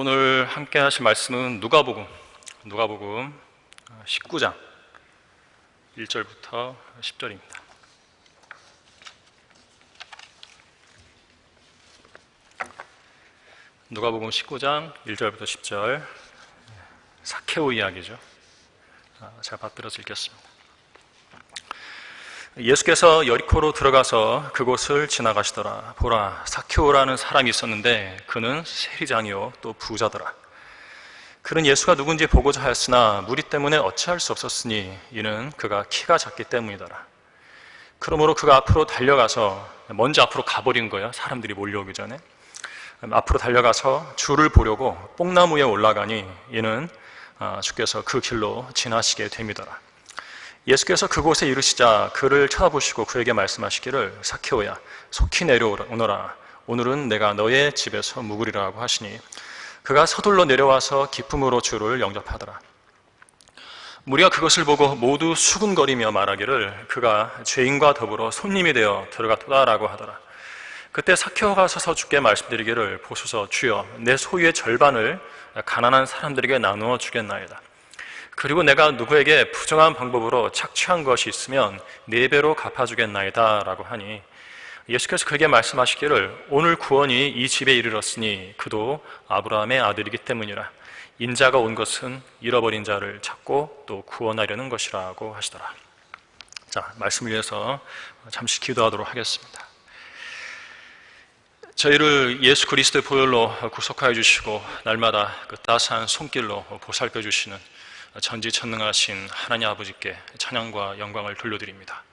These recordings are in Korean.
오늘 함께 하실 말씀은 누가복음 19장 1절부터 10절입니다. 누가복음 19장 1절부터 10절, 사케오 이야기죠. 제가 받들어서 읽겠습니다. 예수께서 여리코로 들어가서 그곳을 지나가시더라. 보라, 사케오라는 사람이 있었는데 그는 세리장이요 또 부자더라. 그는 예수가 누군지 보고자 하였으나 무리 때문에 어찌할 수 없었으니 이는 그가 키가 작기 때문이더라. 그러므로 그가 앞으로 달려가서, 먼저 앞으로 가버린 거야. 사람들이 몰려오기 전에 앞으로 달려가서 주를 보려고 뽕나무 위에 올라가니 이는 주께서 그 길로 지나시게 됨이더라. 예수께서 그곳에 이르시자 그를 쳐다보시고 그에게 말씀하시기를, 사케오야, 속히 내려오너라. 오늘은 내가 너의 집에서 묵으리라고 하시니 그가 서둘러 내려와서 기쁨으로 주를 영접하더라. 무리가 그것을 보고 모두 수군거리며 말하기를, 그가 죄인과 더불어 손님이 되어 들어갔다라고 하더라. 그때 사케오가 서서 주께 말씀드리기를, 보소서 주여, 내 소유의 절반을 가난한 사람들에게 나누어 주겠나이다. 그리고 내가 누구에게 부정한 방법으로 착취한 것이 있으면 4배로 갚아주겠나이다 라고 하니, 예수께서 그에게 말씀하시기를, 오늘 구원이 이 집에 이르렀으니 그도 아브라함의 아들이기 때문이라. 인자가 온 것은 잃어버린 자를 찾고 또 구원하려는 것이라고 하시더라. 자, 말씀을 위해서 잠시 기도하도록 하겠습니다. 저희를 예수 그리스도의 보혈로 구속하여 주시고 날마다 그 따스한 손길로 보살펴 주시는 전지전능하신 하나님 아버지께 찬양과 영광을 돌려드립니다.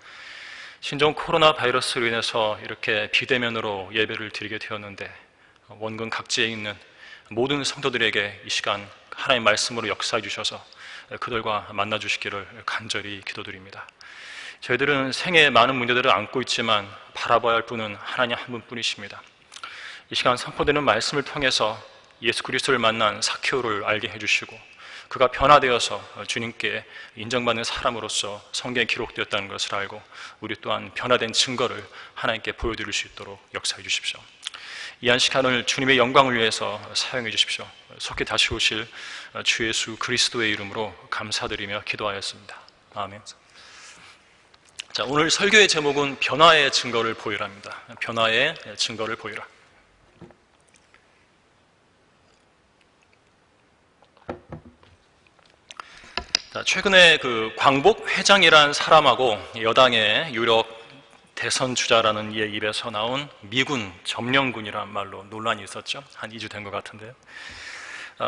신종 코로나 바이러스로 인해서 이렇게 비대면으로 예배를 드리게 되었는데, 원근 각지에 있는 모든 성도들에게 이 시간 하나님의 말씀으로 역사해 주셔서 그들과 만나 주시기를 간절히 기도드립니다. 저희들은 생애에 많은 문제들을 안고 있지만 바라봐야 할 분은 하나님 한 분뿐이십니다. 이 시간 선포되는 말씀을 통해서 예수 그리스도를 만난 사케오를 알게 해주시고 그가 변화되어서 주님께 인정받는 사람으로서 성경에 기록되었다는 것을 알고 우리 또한 변화된 증거를 하나님께 보여드릴 수 있도록 역사해 주십시오. 이 한 시간을 주님의 영광을 위해서 사용해 주십시오. 속히 다시 오실 주 예수 그리스도의 이름으로 감사드리며 기도하였습니다. 아멘. 자, 오늘 설교의 제목은 변화의 증거를 보이라입니다. 변화의 증거를 보이라. 최근에 그 광복 회장이라는 사람하고 여당의 유력 대선 주자라는 이의 입에서 나온 미군 점령군이라는 말로 논란이 있었죠. 한 2주 된 것 같은데요.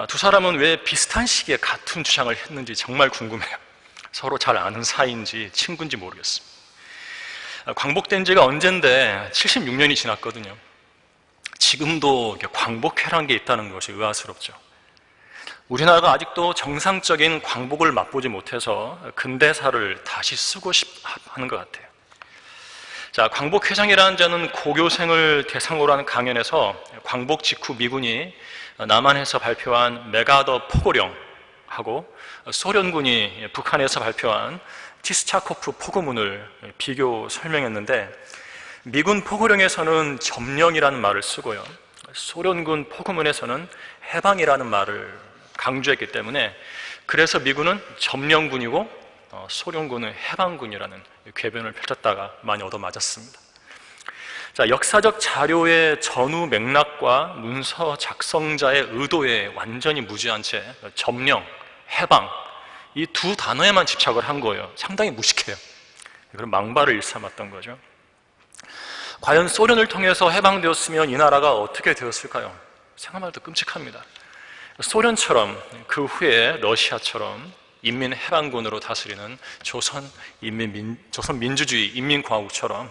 두 사람은 왜 비슷한 시기에 같은 주장을 했는지 정말 궁금해요. 서로 잘 아는 사이인지 친구인지 모르겠습니다. 광복된 지가 언젠데 76년이 지났거든요. 지금도 광복회라는 게 있다는 것이 의아스럽죠. 우리나라가 아직도 정상적인 광복을 맛보지 못해서 근대사를 다시 쓰고 싶어하는 것 같아요. 자, 광복회장이라는 자는 고교생을 대상으로 하는 강연에서 광복 직후 미군이 남한에서 발표한 메가더 포고령하고 소련군이 북한에서 발표한 티스차코프 포고문을 비교 설명했는데, 미군 포고령에서는 점령이라는 말을 쓰고요, 소련군 포고문에서는 해방이라는 말을 강조했기 때문에 그래서 미군은 점령군이고 소련군은 해방군이라는 궤변을 펼쳤다가 많이 얻어맞았습니다. 자, 역사적 자료의 전후 맥락과 문서 작성자의 의도에 완전히 무지한 채 점령, 해방 이 두 단어에만 집착을 한 거예요. 상당히 무식해요. 그런 망발을 일삼았던 거죠. 과연 소련을 통해서 해방되었으면 이 나라가 어떻게 되었을까요? 생각만 해도 끔찍합니다. 소련처럼 그 후에 러시아처럼 인민해방군으로 다스리는 조선민주주의 인민공화국처럼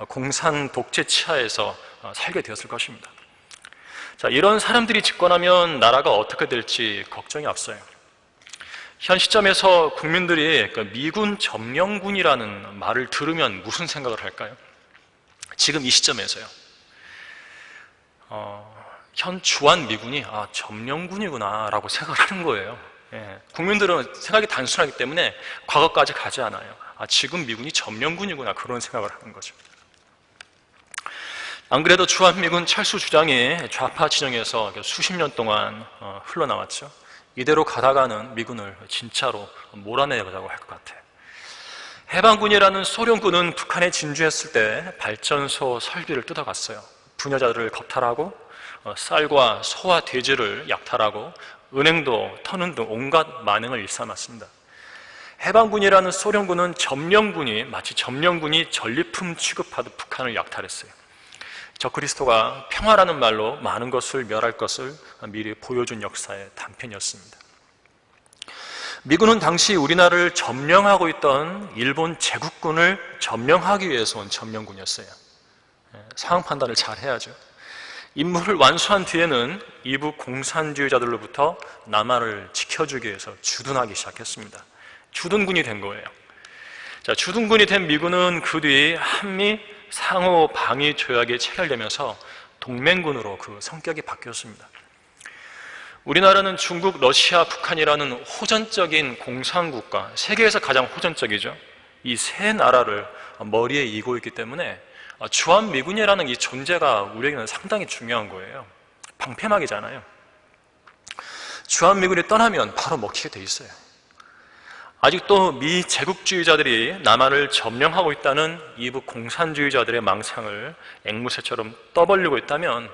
공산 독재 치하에서 살게 되었을 것입니다. 자, 이런 사람들이 집권하면 나라가 어떻게 될지 걱정이 앞서요. 현 시점에서 국민들이 미군 점령군이라는 말을 들으면 무슨 생각을 할까요? 지금 이 시점에서요. 현 주한 미군이 점령군이구나 라고 생각을 하는 거예요. 국민들은 생각이 단순하기 때문에 과거까지 가지 않아요. 지금 미군이 점령군이구나 그런 생각을 하는 거죠. 안 그래도 주한미군 철수 주장이 좌파 진영에서 수십 년 동안 흘러나왔죠. 이대로 가다가는 미군을 진짜로 몰아내보자고 할 것 같아요. 해방군이라는 소련군은 북한에 진주했을 때 발전소 설비를 뜯어갔어요. 부녀자들을 겁탈하고 쌀과 소와 돼지를 약탈하고 은행도 터는 등 온갖 만행을 일삼았습니다. 해방군이라는 소련군은 마치 점령군이 전리품 취급하듯 북한을 약탈했어요. 적그리스도가 평화라는 말로 많은 것을 멸할 것을 미리 보여준 역사의 단편이었습니다. 미군은 당시 우리나라를 점령하고 있던 일본 제국군을 점령하기 위해서 온 점령군이었어요. 상황 판단을 잘 해야죠. 임무를 완수한 뒤에는 이북 공산주의자들로부터 남한을 지켜주기 위해서 주둔하기 시작했습니다. 주둔군이 된 거예요. 자, 주둔군이 된 미군은 그 뒤 한미 상호 방위 조약이 체결되면서 동맹군으로 그 성격이 바뀌었습니다. 우리나라는 중국, 러시아, 북한이라는 호전적인 공산국가, 세계에서 가장 호전적이죠. 이 세 나라를 머리에 이고 있기 때문에 주한미군이라는 이 존재가 우리에게는 상당히 중요한 거예요. 방패막이잖아요. 주한미군이 떠나면 바로 먹히게 돼 있어요. 아직도 미 제국주의자들이 남한을 점령하고 있다는 이북 공산주의자들의 망상을 앵무새처럼 떠벌리고 있다면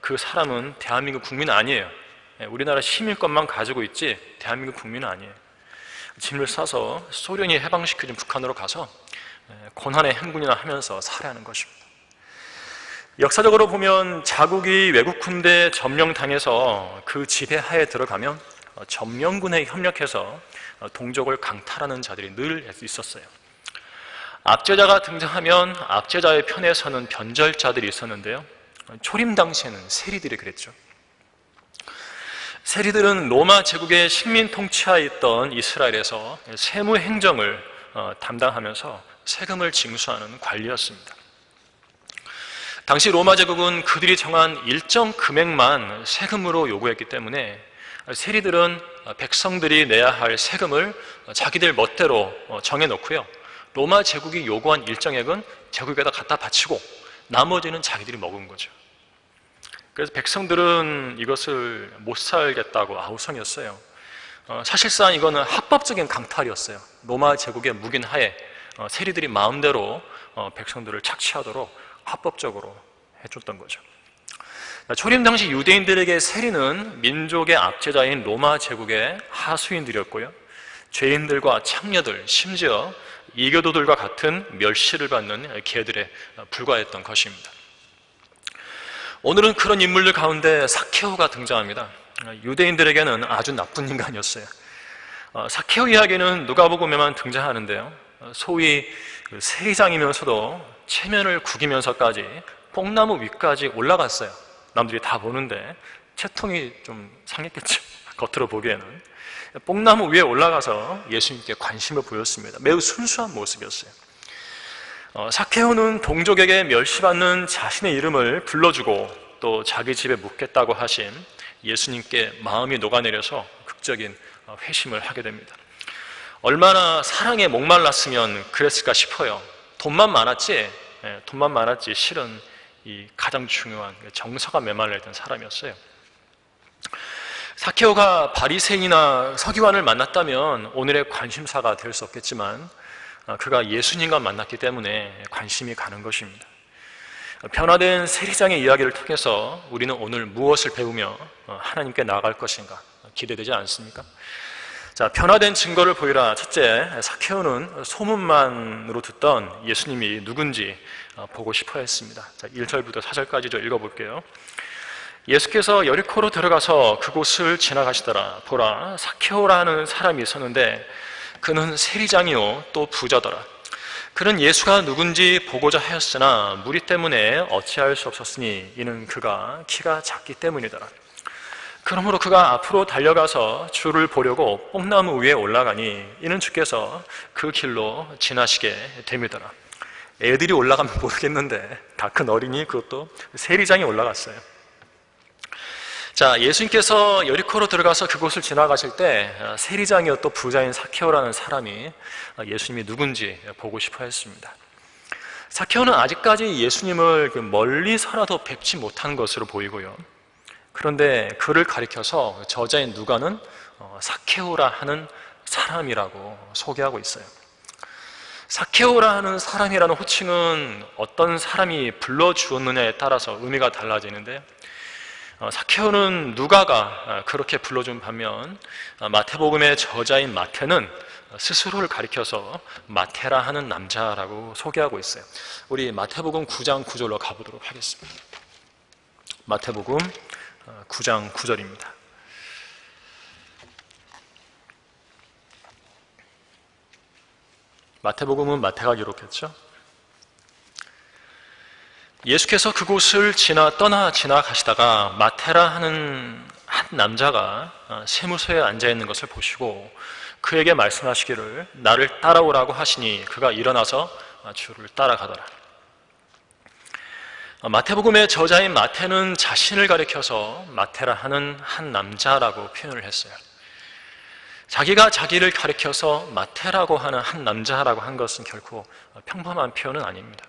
그 사람은 대한민국 국민 아니에요. 우리나라 시민권만 가지고 있지 대한민국 국민은 아니에요. 짐을 싸서 소련이 해방시켜준 북한으로 가서 고난의 행군이나 하면서 살아야 하는 것입니다. 역사적으로 보면 자국이 외국 군대에 점령당해서 그 지배하에 들어가면 점령군에 협력해서 동족을 강탈하는 자들이 늘 있었어요. 압제자가 등장하면 압제자의 편에 서는 변절자들이 있었는데요. 초림 당시에는 세리들이 그랬죠. 세리들은 로마 제국의 식민 통치하에 있던 이스라엘에서 세무 행정을 담당하면서 세금을 징수하는 관리였습니다. 당시 로마 제국은 그들이 정한 일정 금액만 세금으로 요구했기 때문에 세리들은 백성들이 내야 할 세금을 자기들 멋대로 정해놓고요. 로마 제국이 요구한 일정액은 제국에다 갖다 바치고 나머지는 자기들이 먹은 거죠. 그래서 백성들은 이것을 못 살겠다고 아우성이었어요. 사실상 이거는 합법적인 강탈이었어요. 로마 제국의 묵인 하에 세리들이 마음대로 백성들을 착취하도록 합법적으로 해줬던 거죠. 초림 당시 유대인들에게 세리는 민족의 압제자인 로마 제국의 하수인들이었고요. 죄인들과 창녀들, 심지어 이교도들과 같은 멸시를 받는 개들에 불과했던 것입니다. 오늘은 그런 인물들 가운데 사케오가 등장합니다. 유대인들에게는 아주 나쁜 인간이었어요. 사케오 이야기는 누가복음에만 등장하는데요. 소위 세리장이면서도 체면을 구기면서까지 뽕나무 위까지 올라갔어요. 남들이 다 보는데 채통이 좀 상했겠죠. 겉으로 보기에는. 뽕나무 위에 올라가서 예수님께 관심을 보였습니다. 매우 순수한 모습이었어요. 사케오는 동족에게 멸시받는 자신의 이름을 불러주고 또 자기 집에 묵겠다고 하신 예수님께 마음이 녹아내려서 극적인 회심을 하게 됩니다. 얼마나 사랑에 목말랐으면 그랬을까 싶어요. 돈만 많았지 실은 이 가장 중요한 정서가 메말라 있던 사람이었어요. 사케오가 바리새인이나 서기관을 만났다면 오늘의 관심사가 될 수 없겠지만 그가 예수님과 만났기 때문에 관심이 가는 것입니다. 변화된 세리장의 이야기를 통해서 우리는 오늘 무엇을 배우며 하나님께 나아갈 것인가 기대되지 않습니까? 자, 변화된 증거를 보이라. 첫째, 사케오는 소문만으로 듣던 예수님이 누군지 보고 싶어 했습니다. 자, 1절부터 4절까지 좀 읽어볼게요. 예수께서 여리코로 들어가서 그곳을 지나가시더라. 보라, 사케오라는 사람이 있었는데 그는 세리장이요 또 부자더라. 그는 예수가 누군지 보고자 하였으나 무리 때문에 어찌할 수 없었으니 이는 그가 키가 작기 때문이더라. 그러므로 그가 앞으로 달려가서 주를 보려고 뽕나무 위에 올라가니 이는 주께서 그 길로 지나시게 됨이더라. 애들이 올라가면 모르겠는데 다 큰 어린이, 그것도 세리장이 올라갔어요. 자, 예수님께서 여리코로 들어가서 그곳을 지나가실 때 세리장이었던 부자인 사케오라는 사람이 예수님이 누군지 보고 싶어 했습니다. 삭개오는 아직까지 예수님을 멀리서라도 뵙지 못한 것으로 보이고요. 그런데 그를 가리켜서 저자인 누가는 삭개오라 하는 사람이라고 소개하고 있어요. 삭개오라 하는 사람이라는 호칭은 어떤 사람이 불러주었느냐에 따라서 의미가 달라지는데, 삭개오는 누가가 그렇게 불러준 반면 마태복음의 저자인 마태는 스스로를 가리켜서 마태라 하는 남자라고 소개하고 있어요. 우리 마태복음 9장 9절로 가보도록 하겠습니다. 마태복음 9장 9절입니다. 마태복음은 마태가 기록했죠. 예수께서 그곳을 떠나 지나가시다가 마태라 하는 한 남자가 세무소에 앉아있는 것을 보시고 그에게 말씀하시기를 나를 따라오라고 하시니 그가 일어나서 주를 따라가더라. 마태복음의 저자인 마태는 자신을 가리켜서 마태라 하는 한 남자라고 표현을 했어요. 자기가 자기를 가리켜서 마태라고 하는 한 남자라고 한 것은 결코 평범한 표현은 아닙니다.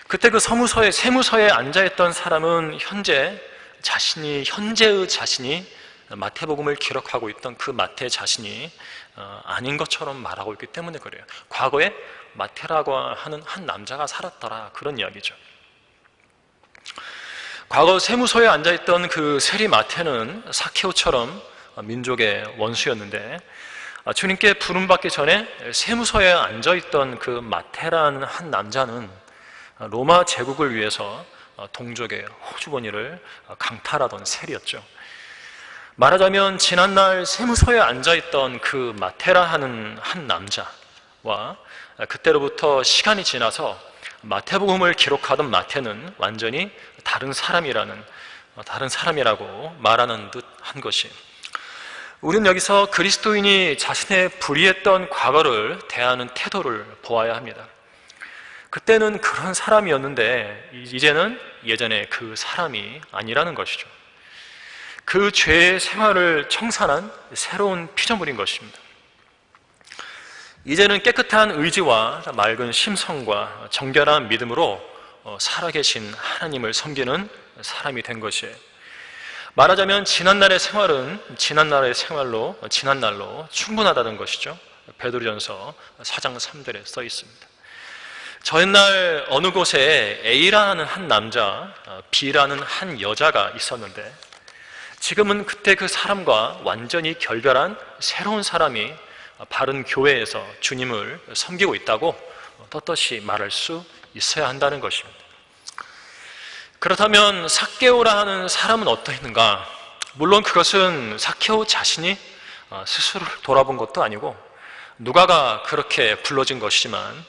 그때 그 세무서에 앉아있던 사람은 현재의 자신이 마태복음을 기록하고 있던 그 마태 자신이 아닌 것처럼 말하고 있기 때문에 그래요. 과거에 마태라고 하는 한 남자가 살았더라, 그런 이야기죠. 과거 세무소에 앉아있던 그 세리 마태는 삭개오처럼 민족의 원수였는데, 주님께 부름받기 전에 세무소에 앉아있던 그 마태라는 한 남자는 로마 제국을 위해서 동족의 호주머니를 강탈하던 세리였죠. 말하자면 지난날 세무소에 앉아있던 그 마태라 하는 한 남자와 그때로부터 시간이 지나서 마태복음을 기록하던 마태는 완전히 다른 사람이라고 말하는 듯한 것이, 우리는 여기서 그리스도인이 자신의 불의했던 과거를 대하는 태도를 보아야 합니다. 그때는 그런 사람이었는데 이제는 예전에 그 사람이 아니라는 것이죠. 그 죄의 생활을 청산한 새로운 피조물인 것입니다. 이제는 깨끗한 의지와 맑은 심성과 정결한 믿음으로 살아계신 하나님을 섬기는 사람이 된 것이에요. 말하자면 지난날의 생활은 지난날의 지난날로 충분하다는 것이죠. 베드로전서 4장 3절에 써 있습니다. 저 옛날 어느 곳에 A라는 한 남자, B라는 한 여자가 있었는데 지금은 그때 그 사람과 완전히 결별한 새로운 사람이 바른 교회에서 주님을 섬기고 있다고 떳떳이 말할 수 있어야 한다는 것입니다. 그렇다면 삭개오라 하는 사람은 어떠했는가? 물론 그것은 삭개오 자신이 스스로를 돌아본 것도 아니고 누가가 그렇게 불러진 것이지만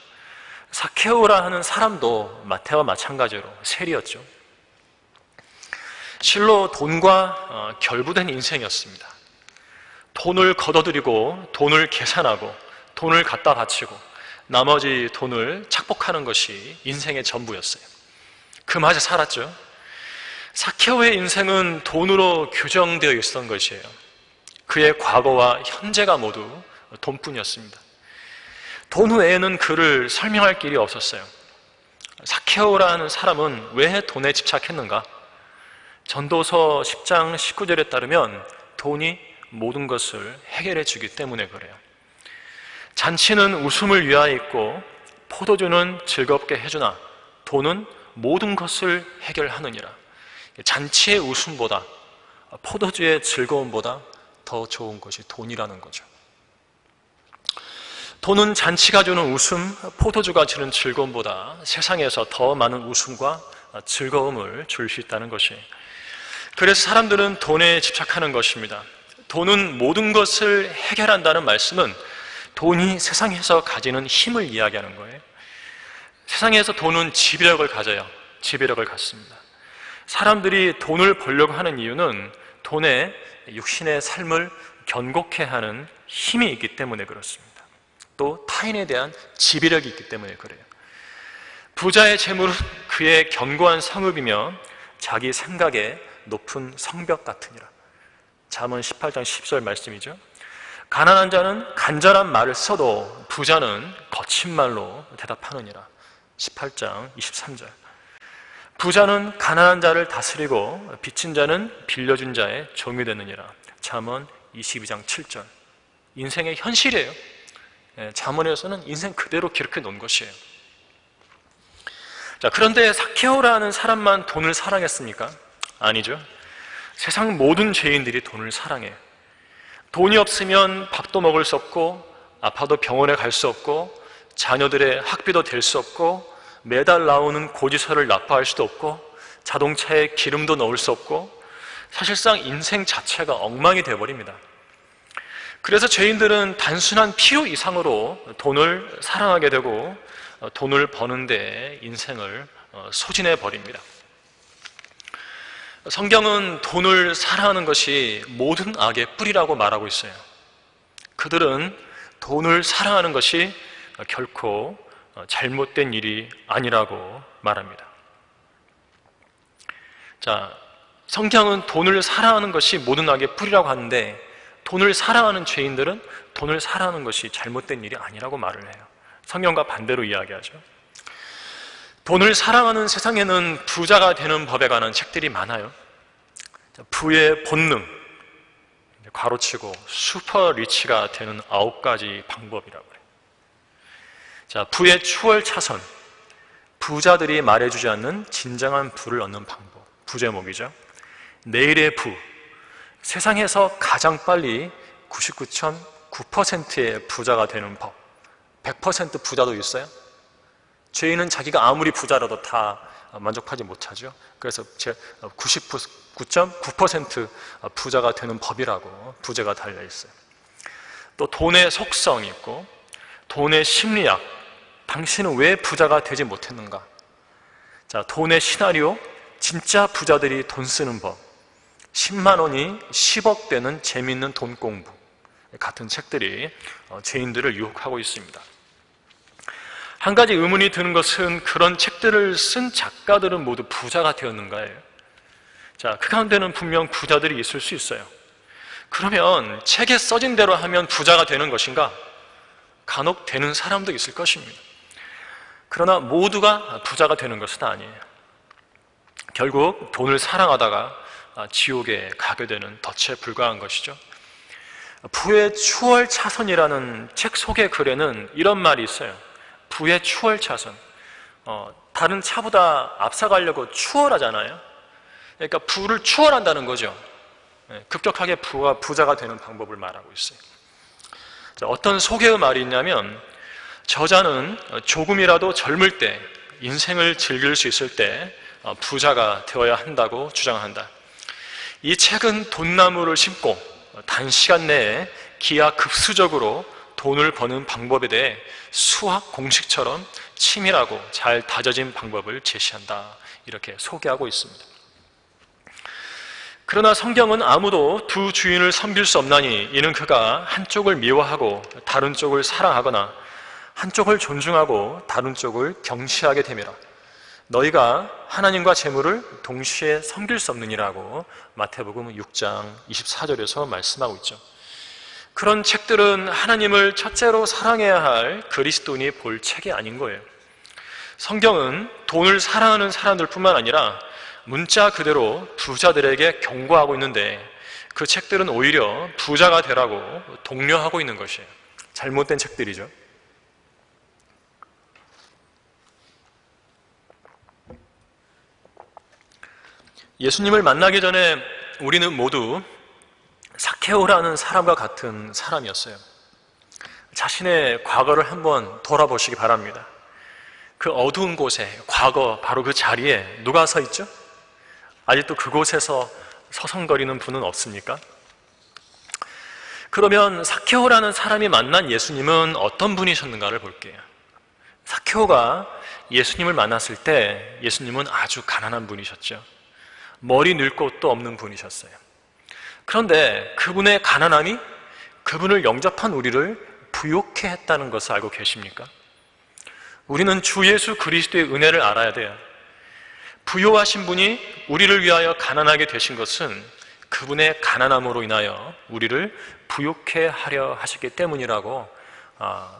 삭개오라 하는 사람도 마태와 마찬가지로 세리였죠. 실로 돈과 결부된 인생이었습니다. 돈을 걷어들이고 돈을 계산하고 돈을 갖다 바치고 나머지 돈을 착복하는 것이 인생의 전부였어요. 그 맛에 살았죠. 삭개오의 인생은 돈으로 규정되어 있었던 것이에요. 그의 과거와 현재가 모두 돈뿐이었습니다. 돈 외에는 그를 설명할 길이 없었어요. 삭개오라는 사람은 왜 돈에 집착했는가? 전도서 10장 19절에 따르면 돈이 모든 것을 해결해 주기 때문에 그래요. 잔치는 웃음을 위하여 있고 포도주는 즐겁게 해주나 돈은 모든 것을 해결하느니라. 잔치의 웃음보다 포도주의 즐거움보다 더 좋은 것이 돈이라는 거죠. 돈은 잔치가 주는 웃음, 포도주가 주는 즐거움보다 세상에서 더 많은 웃음과 즐거움을 줄 수 있다는 것이, 그래서 사람들은 돈에 집착하는 것입니다. 돈은 모든 것을 해결한다는 말씀은 돈이 세상에서 가지는 힘을 이야기하는 거예요. 세상에서 돈은 지배력을 가져요. 지배력을 갖습니다. 사람들이 돈을 벌려고 하는 이유는 돈에 육신의 삶을 견고케 하는 힘이 있기 때문에 그렇습니다. 또 타인에 대한 지배력이 있기 때문에 그래요. 부자의 재물은 그의 견고한 성읍이며 자기 생각에 높은 성벽 같으니라. 잠언 18장 10절 말씀이죠. 가난한 자는 간절한 말을 써도 부자는 거친 말로 대답하느니라. 18장 23절. 부자는 가난한 자를 다스리고 빚진 자는 빌려준 자의 종이 되느니라. 잠언 22장 7절. 인생의 현실이에요. 잠언에서는 인생 그대로 기록해 놓은 것이에요. 자, 그런데 삭개오라는 사람만 돈을 사랑했습니까? 아니죠. 세상 모든 죄인들이 돈을 사랑해요. 돈이 없으면 밥도 먹을 수 없고 아파도 병원에 갈 수 없고 자녀들의 학비도 될 수 없고 매달 나오는 고지서를 납부할 수도 없고 자동차에 기름도 넣을 수 없고 사실상 인생 자체가 엉망이 되어버립니다. 그래서 죄인들은 단순한 필요 이상으로 돈을 사랑하게 되고 돈을 버는 데 인생을 소진해 버립니다. 성경은 돈을 사랑하는 것이 모든 악의 뿌리라고 말하고 있어요. 그들은 돈을 사랑하는 것이 결코 잘못된 일이 아니라고 말합니다. 자, 성경은 돈을 사랑하는 것이 모든 악의 뿌리라고 하는데 돈을 사랑하는 죄인들은 돈을 사랑하는 것이 잘못된 일이 아니라고 말을 해요. 성경과 반대로 이야기하죠. 돈을 사랑하는 세상에는 부자가 되는 법에 관한 책들이 많아요. 부의 본능, 괄호치고 슈퍼 리치가 되는 9가지 방법이라고 해요. 자, 부의 추월 차선, 부자들이 말해주지 않는 진정한 부를 얻는 방법, 부제목이죠. 내일의 부, 세상에서 가장 빨리 99.9%의 부자가 되는 법. 100% 부자도 있어요. 죄인은 자기가 아무리 부자라도 다 만족하지 못하죠. 그래서 99.9% 부자가 되는 법이라고 부제가 달려있어요. 또 돈의 속성이 있고 돈의 심리학, 당신은 왜 부자가 되지 못했는가? 자, 돈의 시나리오, 진짜 부자들이 돈 쓰는 법, 10만 원이 10억 되는 재미있는 돈 공부 같은 책들이 죄인들을 유혹하고 있습니다. 한 가지 의문이 드는 것은 그런 책들을 쓴 작가들은 모두 부자가 되었는가예요. 자, 그 가운데는 분명 부자들이 있을 수 있어요. 그러면 책에 써진 대로 하면 부자가 되는 것인가? 간혹 되는 사람도 있을 것입니다. 그러나 모두가 부자가 되는 것은 아니에요. 결국 돈을 사랑하다가 지옥에 가게 되는 덫에 불과한 것이죠. 부의 추월 차선이라는 책 소개 글에는 이런 말이 있어요. 부의 추월 차선. 다른 차보다 앞서가려고 추월하잖아요. 그러니까 부를 추월한다는 거죠. 급격하게 부자가 되는 방법을 말하고 있어요. 자, 어떤 소개의 말이 있냐면 저자는 조금이라도 젊을 때 인생을 즐길 수 있을 때 부자가 되어야 한다고 주장한다. 이 책은 돈나무를 심고 단시간 내에 기하급수적으로 돈을 버는 방법에 대해 수학 공식처럼 치밀하고 잘 다져진 방법을 제시한다. 이렇게 소개하고 있습니다. 그러나 성경은 아무도 두 주인을 섬길 수 없나니 이는 그가 한쪽을 미워하고 다른 쪽을 사랑하거나 한쪽을 존중하고 다른 쪽을 경시하게 됨이라. 너희가 하나님과 재물을 동시에 섬길 수 없느니라고 마태복음 6장 24절에서 말씀하고 있죠. 그런 책들은 하나님을 첫째로 사랑해야 할 그리스도인이 볼 책이 아닌 거예요. 성경은 돈을 사랑하는 사람들 뿐만 아니라 문자 그대로 부자들에게 경고하고 있는데 그 책들은 오히려 부자가 되라고 독려하고 있는 것이에요. 잘못된 책들이죠. 예수님을 만나기 전에 우리는 모두 삭개오라는 사람과 같은 사람이었어요. 자신의 과거를 한번 돌아보시기 바랍니다. 그 어두운 곳에, 과거 바로 그 자리에 누가 서 있죠? 아직도 그곳에서 서성거리는 분은 없습니까? 그러면 삭개오라는 사람이 만난 예수님은 어떤 분이셨는가를 볼게요. 삭개오가 예수님을 만났을 때 예수님은 아주 가난한 분이셨죠. 머리 늙 곳도 없는 분이셨어요. 그런데 그분의 가난함이 그분을 영접한 우리를 부욕해 했다는 것을 알고 계십니까? 우리는 주 예수 그리스도의 은혜를 알아야 돼요. 부요하신 분이 우리를 위하여 가난하게 되신 것은 그분의 가난함으로 인하여 우리를 부욕해 하려 하셨기 때문이라고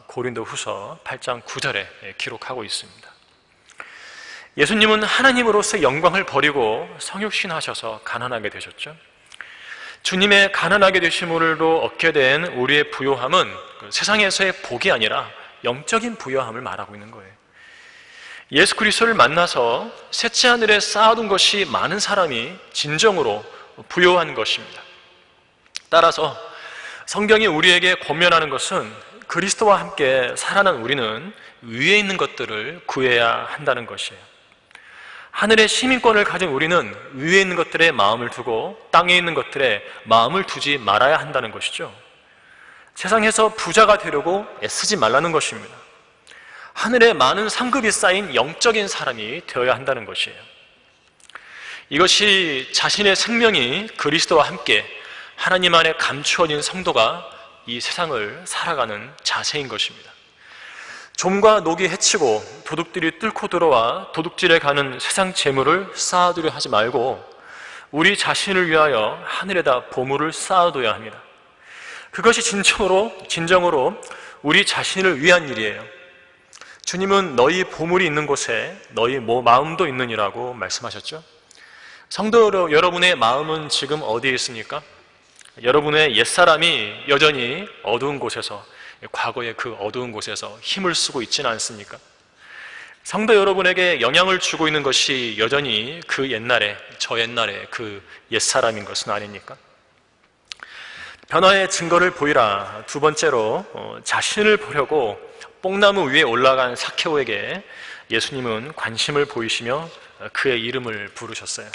고린도후서 8장 9절에 기록하고 있습니다. 예수님은 하나님으로서의 영광을 버리고 성육신하셔서 가난하게 되셨죠. 주님의 가난하게 되심으로 얻게 된 우리의 부요함은 세상에서의 복이 아니라 영적인 부요함을 말하고 있는 거예요. 예수 그리스도를 만나서 셋째 하늘에 쌓아둔 것이 많은 사람이 진정으로 부요한 것입니다. 따라서 성경이 우리에게 권면하는 것은 그리스도와 함께 살아난 우리는 위에 있는 것들을 구해야 한다는 것이에요. 하늘의 시민권을 가진 우리는 위에 있는 것들에 마음을 두고 땅에 있는 것들에 마음을 두지 말아야 한다는 것이죠. 세상에서 부자가 되려고 애쓰지 말라는 것입니다. 하늘에 많은 상급이 쌓인 영적인 사람이 되어야 한다는 것이에요. 이것이 자신의 생명이 그리스도와 함께 하나님 안에 감추어진 성도가 이 세상을 살아가는 자세인 것입니다. 좀과 녹이 해치고 도둑들이 뚫고 들어와 도둑질에 가는 세상 재물을 쌓아두려 하지 말고 우리 자신을 위하여 하늘에다 보물을 쌓아둬야 합니다. 그것이 진정으로 우리 자신을 위한 일이에요. 주님은 너희 보물이 있는 곳에 너희 마음도 있느니라고 말씀하셨죠. 성도 여러분의 마음은 지금 어디에 있습니까? 여러분의 옛사람이 여전히 어두운 곳에서, 과거의 그 어두운 곳에서 힘을 쓰고 있지는 않습니까? 성도 여러분에게 영향을 주고 있는 것이 여전히 그 옛날에, 저 옛날에 그 옛사람인 것은 아닙니까? 변화의 증거를 보이라. 두 번째로 자신을 보려고 뽕나무 위에 올라간 삭개오에게 예수님은 관심을 보이시며 그의 이름을 부르셨어요.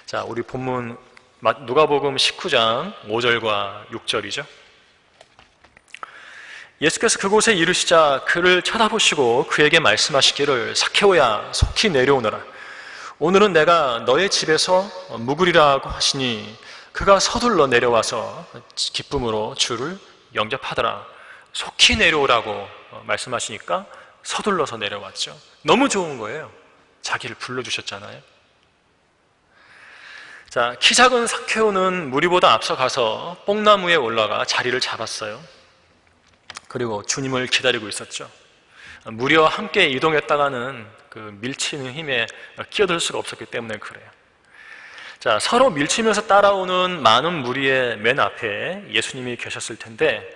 자, 우리 본문 누가복음 19장 5절과 6절이죠. 예수께서 그곳에 이르시자 그를 쳐다보시고 그에게 말씀하시기를 삭개오야 속히 내려오너라. 오늘은 내가 너의 집에서 묵으리라고 하시니 그가 서둘러 내려와서 기쁨으로 주를 영접하더라. 속히 내려오라고 말씀하시니까 서둘러서 내려왔죠. 너무 좋은 거예요. 자기를 불러주셨잖아요. 자, 키 작은 삭개오는 무리보다 앞서가서 뽕나무에 올라가 자리를 잡았어요. 그리고 주님을 기다리고 있었죠. 무리와 함께 이동했다가는 그 밀치는 힘에 끼어들 수가 없었기 때문에 그래요. 자, 서로 밀치면서 따라오는 많은 무리의 맨 앞에 예수님이 계셨을 텐데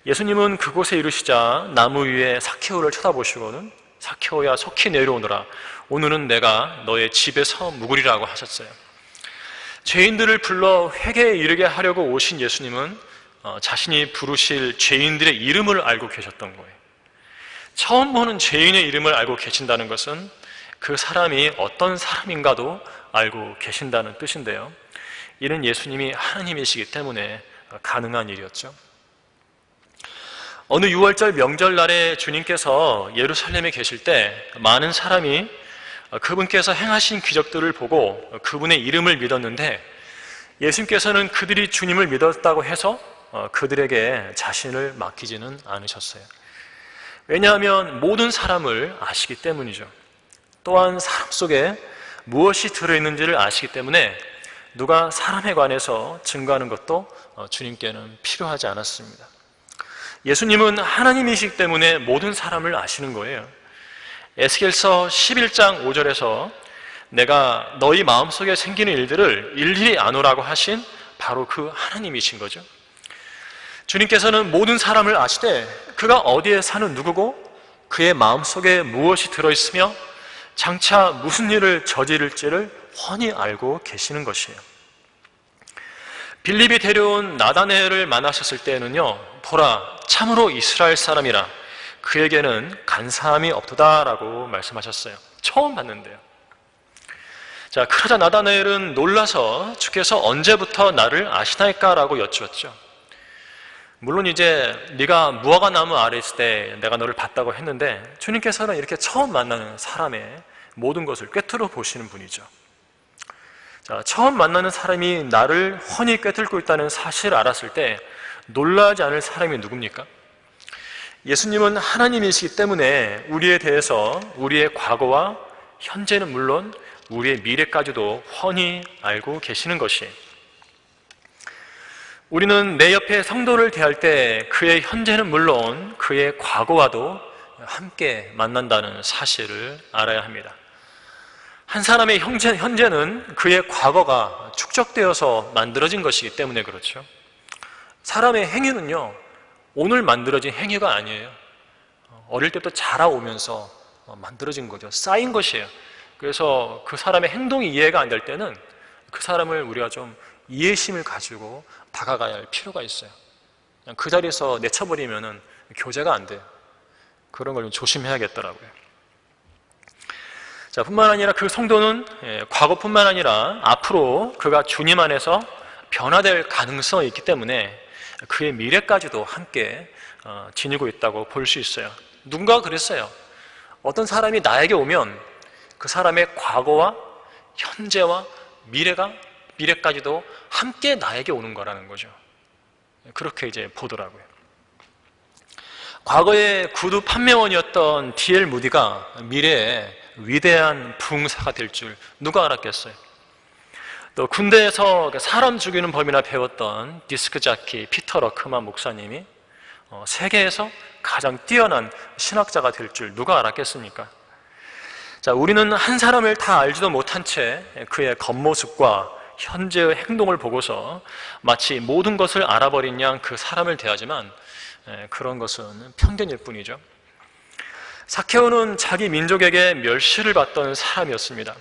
예수님은 그곳에 이르시자 나무 위에 삭개오를 쳐다보시고는 삭개오야 속히 내려오너라. 오늘은 내가 너의 집에서 묵으리라고 하셨어요. 죄인들을 불러 회개에 이르게 하려고 오신 예수님은 자신이 부르실 죄인들의 이름을 알고 계셨던 거예요. 처음 보는 죄인의 이름을 알고 계신다는 것은 그 사람이 어떤 사람인가도 알고 계신다는 뜻인데요. 이는 예수님이 하나님이시기 때문에 가능한 일이었죠. 어느 6월절 명절날에 주님께서 예루살렘에 계실 때 많은 사람이 그분께서 행하신 기적들을 보고 그분의 이름을 믿었는데 예수님께서는 그들이 주님을 믿었다고 해서 그들에게 자신을 맡기지는 않으셨어요. 왜냐하면 모든 사람을 아시기 때문이죠. 또한 사람 속에 무엇이 들어있는지를 아시기 때문에 누가 사람에 관해서 증거하는 것도 주님께는 필요하지 않았습니다. 예수님은 하나님이시기 때문에 모든 사람을 아시는 거예요. 에스겔서 11장 5절에서 내가 너희 마음속에 생기는 일들을 일일이 아노라고 하신 바로 그 하나님이신 거죠. 주님께서는 모든 사람을 아시되 그가 어디에 사는 누구고 그의 마음속에 무엇이 들어있으며 장차 무슨 일을 저지를지를 훤히 알고 계시는 것이에요. 빌립이 데려온 나다나엘을 만나셨을 때에는요, 보라 참으로 이스라엘 사람이라 그에게는 간사함이 없도다라고 말씀하셨어요. 처음 봤는데요. 자, 그러자 나다나엘은 놀라서 주께서 언제부터 나를 아시나이까라고 여쭈었죠. 물론 이제 네가 무화과 나무 아래 있을 때 내가 너를 봤다고 했는데 주님께서는 이렇게 처음 만나는 사람의 모든 것을 꿰뚫어 보시는 분이죠. 자, 처음 만나는 사람이 나를 훤히 꿰뚫고 있다는 사실을 알았을 때 놀라지 않을 사람이 누굽니까? 예수님은 하나님이시기 때문에 우리에 대해서 우리의 과거와 현재는 물론 우리의 미래까지도 훤히 알고 계시는 것이에요. 우리는 내 옆에 성도를 대할 때 그의 현재는 물론 그의 과거와도 함께 만난다는 사실을 알아야 합니다. 한 사람의 현재는 그의 과거가 축적되어서 만들어진 것이기 때문에 그렇죠. 사람의 행위는요, 오늘 만들어진 행위가 아니에요. 어릴 때부터 자라오면서 만들어진 거죠. 쌓인 것이에요. 그래서 그 사람의 행동이 이해가 안 될 때는 그 사람을 우리가 좀 이해심을 가지고 다가가야 할 필요가 있어요. 그냥 그 자리에서 내쳐버리면은 교제가 안 돼요. 그런 걸 좀 조심해야겠더라고요. 자, 뿐만 아니라 그 성도는 과거뿐만 아니라 앞으로 그가 주님 안에서 변화될 가능성이 있기 때문에 그의 미래까지도 함께 지니고 있다고 볼 수 있어요. 누군가가 그랬어요. 어떤 사람이 나에게 오면 그 사람의 과거와 현재와 미래까지도 함께 나에게 오는 거라는 거죠. 그렇게 이제 보더라고요. 과거에 구두 판매원이었던 D.L. 무디가 미래에 위대한 부흥사가 될 줄 누가 알았겠어요? 또 군대에서 사람 죽이는 법이나 배웠던 디스크 자키 피터 러크만 목사님이 세계에서 가장 뛰어난 신학자가 될 줄 누가 알았겠습니까? 자, 우리는 한 사람을 다 알지도 못한 채 그의 겉모습과 현재의 행동을 보고서 마치 모든 것을 알아버린 양 그 사람을 대하지만 그런 것은 편견일 뿐이죠. 사케오는 자기 민족에게 멸시를 받던 사람이었습니다.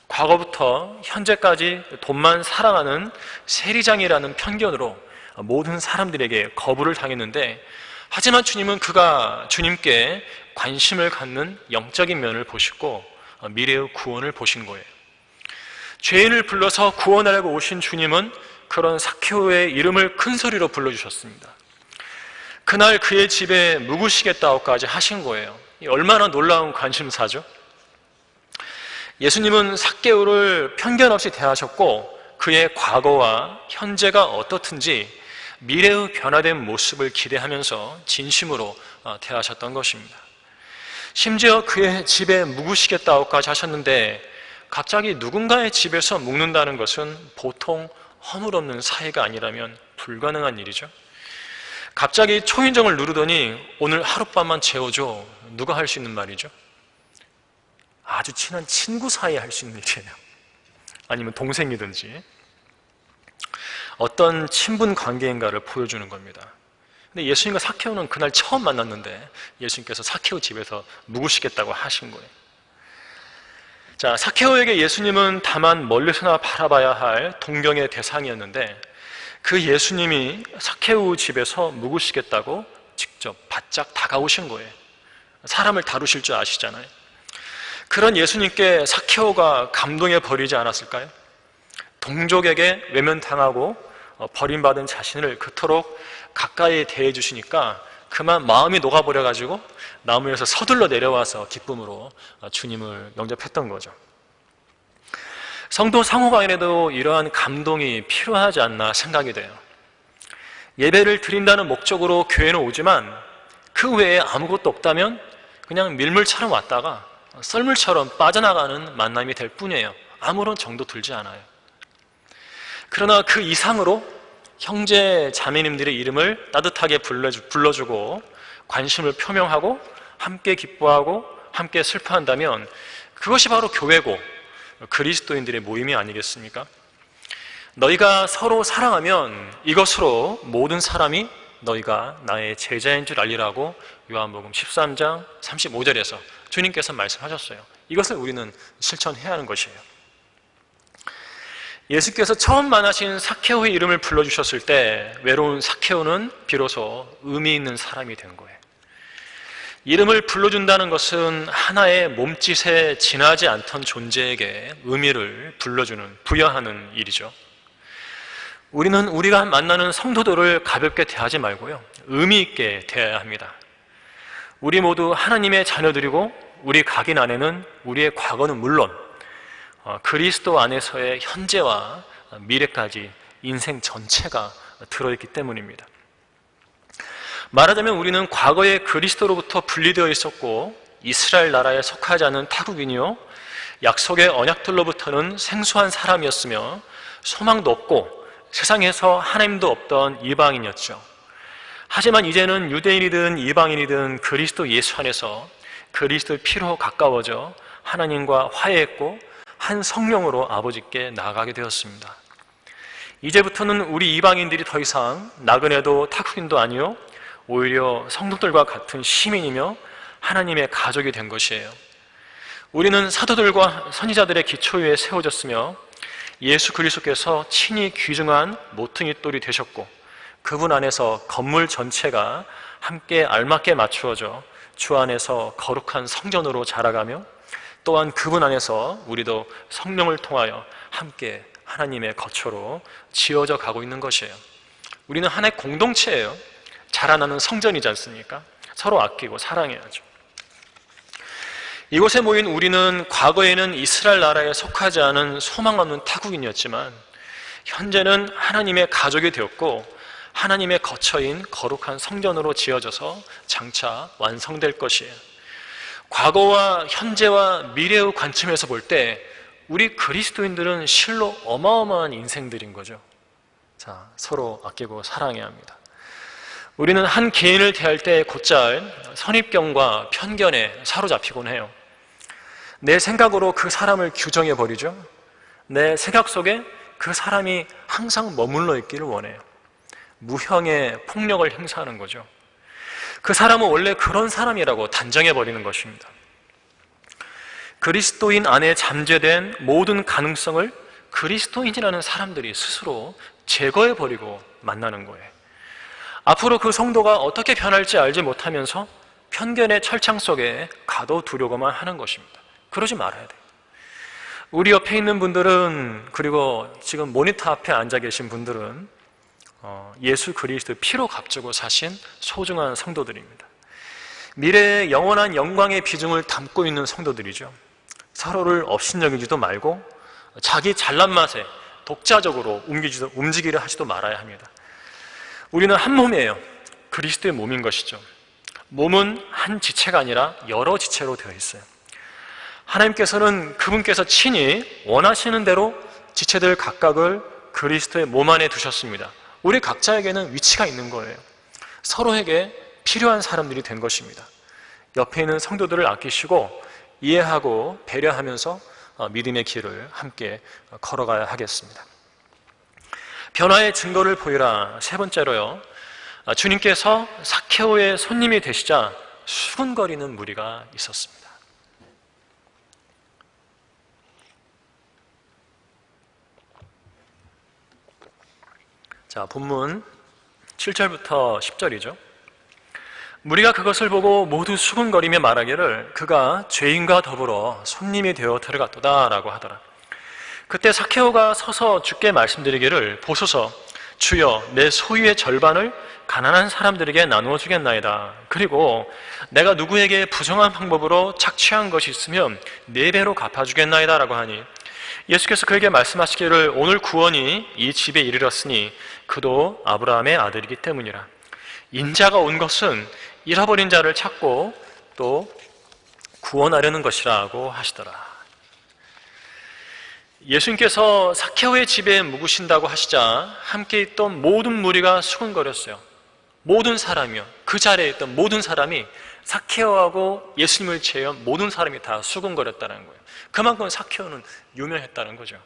과거부터 현재까지 돈만 사랑하는 세리장이라는 편견으로 모든 사람들에게 거부를 당했는데, 하지만 주님은 그가 주님께 관심을 갖는 영적인 면을 보시고 미래의 구원을 보신 거예요. 죄인을 불러서 구원하려고 오신 주님은 그런 사케오의 이름을 큰 소리로 불러주셨습니다. 그날 그의 집에 묵으시겠다고까지 하신 거예요. 얼마나 놀라운 관심사죠? 예수님은 사케오를 편견 없이 대하셨고 그의 과거와 현재가 어떻든지 미래의 변화된 모습을 기대하면서 진심으로 대하셨던 것입니다. 심지어 그의 집에 묵으시겠다고까지 하셨는데, 갑자기 누군가의 집에서 묵는다는 것은 보통 허물없는 사이가 아니라면 불가능한 일이죠. 갑자기 초인종을 누르더니 오늘 하룻밤만 재워줘, 누가 할 수 있는 말이죠? 아주 친한 친구 사이에 할 수 있는 일이에요. 아니면 동생이든지 어떤 친분 관계인가를 보여주는 겁니다. 근데 예수님과 사케오는 그날 처음 만났는데 예수님께서 사케오 집에서 묵으시겠다고 하신 거예요. 자, 사케오에게 예수님은 다만 멀리서나 바라봐야 할 동경의 대상이었는데, 그 예수님이 사케오 집에서 묵으시겠다고 직접 바짝 다가오신 거예요. 사람을 다루실 줄 아시잖아요. 그런 예수님께 사케오가 감동에 버리지 않았을까요? 동족에게 외면당하고 버림받은 자신을 그토록 가까이 대해주시니까 그만 마음이 녹아버려가지고 나무에서 서둘러 내려와서 기쁨으로 주님을 영접했던 거죠. 성도 상호간에도 이러한 감동이 필요하지 않나 생각이 돼요. 예배를 드린다는 목적으로 교회는 오지만 그 외에 아무것도 없다면 그냥 밀물처럼 왔다가 썰물처럼 빠져나가는 만남이 될 뿐이에요. 아무런 정도 들지 않아요. 그러나 그 이상으로 형제 자매님들의 이름을 따뜻하게 불러주고 관심을 표명하고 함께 기뻐하고 함께 슬퍼한다면 그것이 바로 교회고 그리스도인들의 모임이 아니겠습니까? 너희가 서로 사랑하면 이것으로 모든 사람이 너희가 나의 제자인 줄 알리라고 요한복음 13장 35절에서 주님께서 말씀하셨어요. 이것을 우리는 실천해야 하는 것이에요. 예수께서 처음 만나신 사케오의 이름을 불러주셨을 때 외로운 사케오는 비로소 의미 있는 사람이 된 거예요. 이름을 불러준다는 것은 하나의 몸짓에 지나지 않던 존재에게 의미를 부여하는 일이죠. 우리는 우리가 만나는 성도들을 가볍게 대하지 말고요, 의미 있게 대해야 합니다. 우리 모두 하나님의 자녀들이고 우리 각인 안에는 우리의 과거는 물론 그리스도 안에서의 현재와 미래까지 인생 전체가 들어있기 때문입니다. 말하자면 우리는 과거에 그리스도로부터 분리되어 있었고 이스라엘 나라에 속하지 않은 타국인이요 약속의 언약들로부터는 생소한 사람이었으며 소망도 없고 세상에서 하나님도 없던 이방인이었죠. 하지만 이제는 유대인이든 이방인이든 그리스도 예수 안에서 그리스도의 피로 가까워져 하나님과 화해했고 한 성령으로 아버지께 나아가게 되었습니다. 이제부터는 우리 이방인들이 더 이상 나그네도 타국인도 아니요 오히려 성도들과 같은 시민이며 하나님의 가족이 된 것이에요. 우리는 사도들과 선지자들의 기초 위에 세워졌으며 예수 그리스도께서 친히 귀중한 모퉁이 돌이 되셨고 그분 안에서 건물 전체가 함께 알맞게 맞추어져 주 안에서 거룩한 성전으로 자라가며 또한 그분 안에서 우리도 성령을 통하여 함께 하나님의 거처로 지어져 가고 있는 것이에요. 우리는 하나의 공동체예요. 자라나는 성전이지 않습니까? 서로 아끼고 사랑해야죠. 이곳에 모인 우리는 과거에는 이스라엘 나라에 속하지 않은 소망 없는 타국인이었지만 현재는 하나님의 가족이 되었고 하나님의 거처인 거룩한 성전으로 지어져서 장차 완성될 것이에요. 과거와 현재와 미래의 관점에서 볼 때 우리 그리스도인들은 실로 어마어마한 인생들인 거죠. 자, 서로 아끼고 사랑해야 합니다. 우리는 한 개인을 대할 때 곧잘 선입견과 편견에 사로잡히곤 해요. 내 생각으로 그 사람을 규정해버리죠. 내 생각 속에 그 사람이 항상 머물러 있기를 원해요. 무형의 폭력을 행사하는 거죠. 그 사람은 원래 그런 사람이라고 단정해버리는 것입니다. 그리스도인 안에 잠재된 모든 가능성을 그리스도인이라는 사람들이 스스로 제거해버리고 만나는 거예요. 앞으로 그 성도가 어떻게 변할지 알지 못하면서 편견의 철창 속에 가둬두려고만 하는 것입니다. 그러지 말아야 돼요. 우리 옆에 있는 분들은, 그리고 지금 모니터 앞에 앉아 계신 분들은 예수 그리스도의 피로 값주고 사신 소중한 성도들입니다. 미래의 영원한 영광의 비중을 담고 있는 성도들이죠. 서로를 업신여기지도 말고 자기 잘난 맛에 독자적으로 움직이려 하지도 말아야 합니다. 우리는 한 몸이에요. 그리스도의 몸인 것이죠. 몸은 한 지체가 아니라 여러 지체로 되어 있어요. 하나님께서는 그분께서 친히 원하시는 대로 지체들 각각을 그리스도의 몸 안에 두셨습니다. 우리 각자에게는 위치가 있는 거예요. 서로에게 필요한 사람들이 된 것입니다. 옆에 있는 성도들을 아끼시고 이해하고 배려하면서 믿음의 길을 함께 걸어가야 하겠습니다. 변화의 증거를 보이라. 세 번째로요, 주님께서 삭개오의 손님이 되시자 수군거리는 무리가 있었습니다. 자, 본문 7절부터 10절이죠. 무리가 그것을 보고 모두 수군거리며 말하기를 그가 죄인과 더불어 손님이 되어 들어갔도다 라고 하더라. 그때 삭개오가 서서 주께 말씀드리기를 보소서, 주여, 내 소유의 절반을 가난한 사람들에게 나누어 주겠나이다. 그리고 내가 누구에게 부정한 방법으로 착취한 것이 있으면 4배로 갚아주겠나이다 라고 하니 예수께서 그에게 말씀하시기를 오늘 구원이 이 집에 이르렀으니 그도 아브라함의 아들이기 때문이라. 인자가 온 것은 잃어버린 자를 찾고 또 구원하려는 것이라고 하시더라. 예수님께서 삭개오의 집에 묵으신다고 하시자 함께 있던 모든 무리가 수군거렸어요. 모든 사람이요, 그 자리에 있던 모든 사람이 삭개오하고 예수님을 제외한 모든 사람이 다 수군거렸다는 거예요. 그만큼 삭개오는 유명했다는 거죠.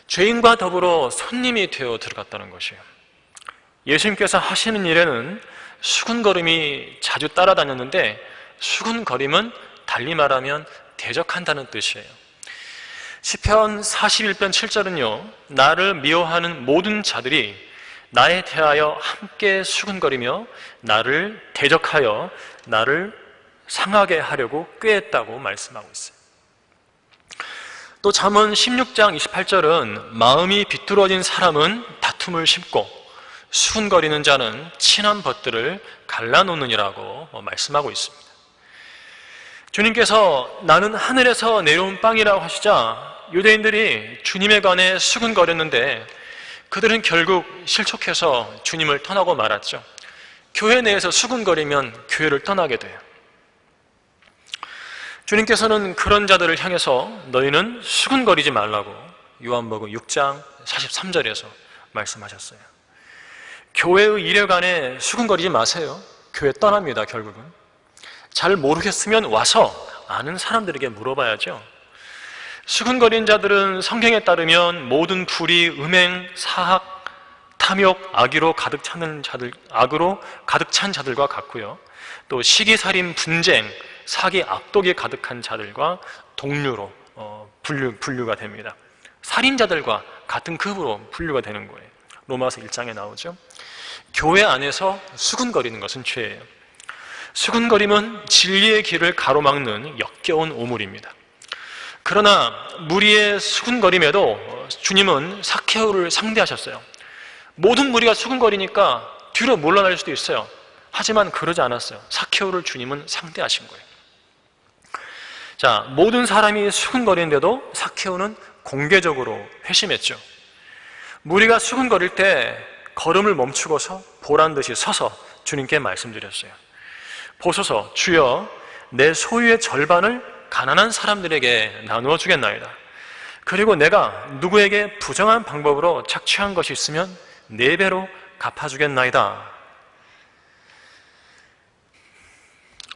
죄인과 더불어 손님이 되어 들어갔다는 것이에요. 예수님께서 하시는 일에는 수군거림이 자주 따라다녔는데, 수군거림은 달리 말하면 대적한다는 뜻이에요. 시편 41편 7절은요, 나를 미워하는 모든 자들이 나에 대하여 함께 수군거리며 나를 대적하여 나를 상하게 하려고 꾀했다고 말씀하고 있어요. 또 잠언 16장 28절은 마음이 비뚤어진 사람은 다툼을 심고 수군거리는 자는 친한 벗들을 갈라놓느니라고 말씀하고 있습니다. 주님께서 나는 하늘에서 내려온 빵이라고 하시자 유대인들이 주님에 관해 수군거렸는데 그들은 결국 실족해서 주님을 떠나고 말았죠. 교회 내에서 수군거리면 교회를 떠나게 돼요. 주님께서는 그런 자들을 향해서 너희는 수군거리지 말라고 요한복음 6장 43절에서 말씀하셨어요. 교회의 일에 관해 수군거리지 마세요. 교회 떠납니다, 결국은. 잘 모르겠으면 와서 아는 사람들에게 물어봐야죠. 수군거린 자들은 성경에 따르면 모든 불의, 음행, 사학, 탐욕, 악으로 가득 찬 자들과 같고요. 또 시기살인, 분쟁, 사기, 악독이 가득한 자들과 동류로 분류가 됩니다. 살인자들과 같은 급으로 분류가 되는 거예요. 로마서 1장에 나오죠. 교회 안에서 수군거리는 것은 죄예요. 수군거림은 진리의 길을 가로막는 역겨운 오물입니다. 그러나 무리의 수군거림에도 주님은 삭개오를 상대하셨어요. 모든 무리가 수군거리니까 뒤로 물러날 수도 있어요. 하지만 그러지 않았어요. 삭개오를 주님은 상대하신 거예요. 자, 모든 사람이 수군거리는데도 삭개오는 공개적으로 회심했죠. 무리가 수군거릴 때 걸음을 멈추고서 보란듯이 서서 주님께 말씀드렸어요. 보소서, 주여, 내 소유의 절반을 가난한 사람들에게 나누어 주겠나이다. 그리고 내가 누구에게 부정한 방법으로 착취한 것이 있으면 4배로 갚아주겠나이다.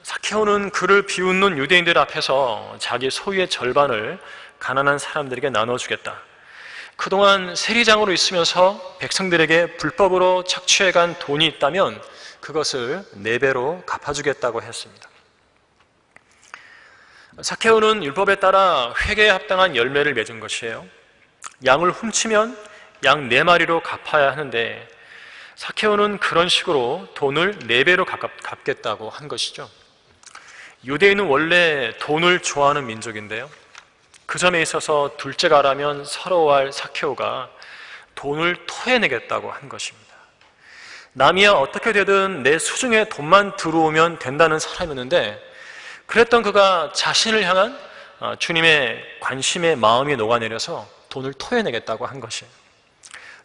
삭개오는 그를 비웃는 유대인들 앞에서 자기 소유의 절반을 가난한 사람들에게 나눠주겠다. 그동안 세리장으로 있으면서 백성들에게 불법으로 착취해간 돈이 있다면 그것을 4배로 갚아주겠다고 했습니다. 삭개오는 율법에 따라 회개에 합당한 열매를 맺은 것이에요. 양을 훔치면 양 4마리로 갚아야 하는데 삭개오는 그런 식으로 돈을 4배로 갚겠다고 한 것이죠. 유대인은 원래 돈을 좋아하는 민족인데요. 그 점에 있어서 둘째가라면 서러워할 삭개오가 돈을 토해내겠다고 한 것입니다. 남이야 어떻게 되든 내 수중에 돈만 들어오면 된다는 사람이었는데 그랬던 그가 자신을 향한 주님의 관심의 마음이 녹아내려서 돈을 토해내겠다고 한 것이에요.